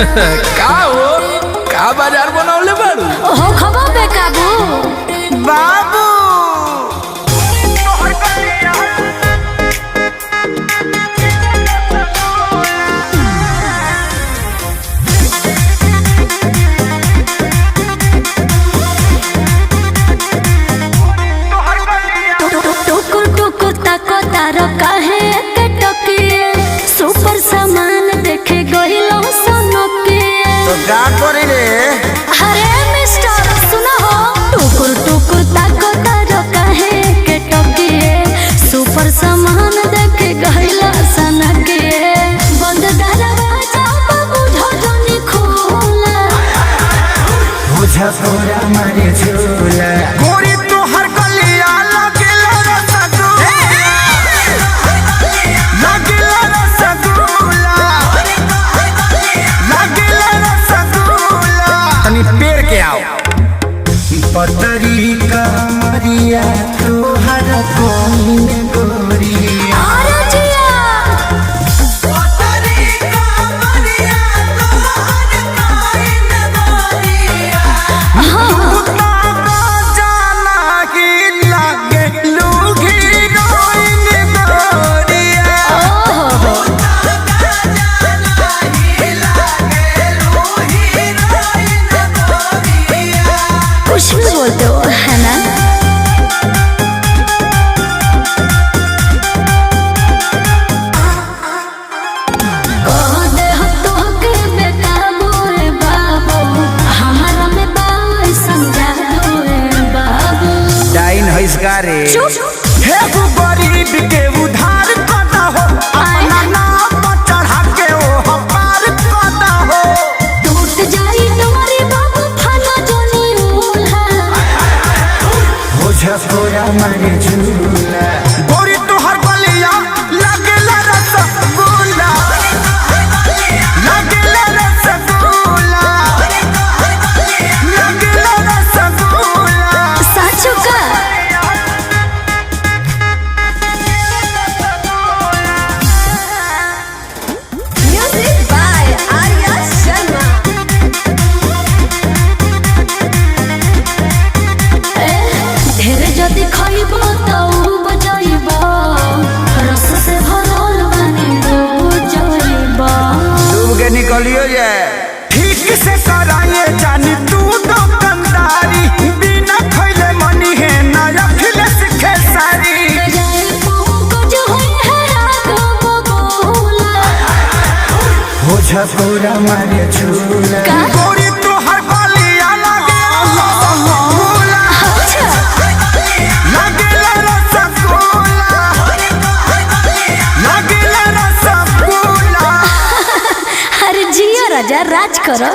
का हो का बाजार बनौले बाड़ू हो खबो बे काबू बाबू टुकुर टुकुर ताको तारो काहे के टकिए सुपर सामान देखे गइलो सनकिए तो का करी रे अरे मिस्टर सुनो हो टुकुर टुकुर ताको तारो काहे के टकिए सुपर सामान देखे गइलो सनकिए बंद दरवाजा बाबू झोझनी खोला बुझा पूरा मारे झूला गोरी तो हर गलिया लगेला रसगुल्ला तनी पेड़ के आओ पतरी कमरिया तोहर कोइन गोरिया अरे जिया कुछ भी बोलते हो है ना कह दे हो तो के बेकाबू रे बाबू हमारा में बाबू समझा दो रे बाबू डाइन है इसका रे चुप हे गो गरीब के उधार करता हो अपना नाम पर चढ़ा के ओ पार करता हो टूट जाई तुम्हारी बाबू फाना जोनी उल्हा बुझा पूरा मारे झूला गोरी तोहर गलिया लगेला रसगुल्ला लगेला रसगुल्ला लगेला रसगुल्ला साचू का म्यूजिक बाय आर्या शर्मा ढेर जदि खइबो त उ बजइबो रस से भरल बानी बुझइबो डूब के निकलियो ये ठीक से कराए जानी तू दुकानदारी बिना खइले मनी है ना अखिले सीखे सारी जाए कुछ होई है आगो बोला बुझा पूरा मारे झूला का गोरी तोहर गलिया लगेला रसगुल्ला अच्छा लगेला रसगुल्ला लगेला रसगुल्ला अरे जियो राजा राज करो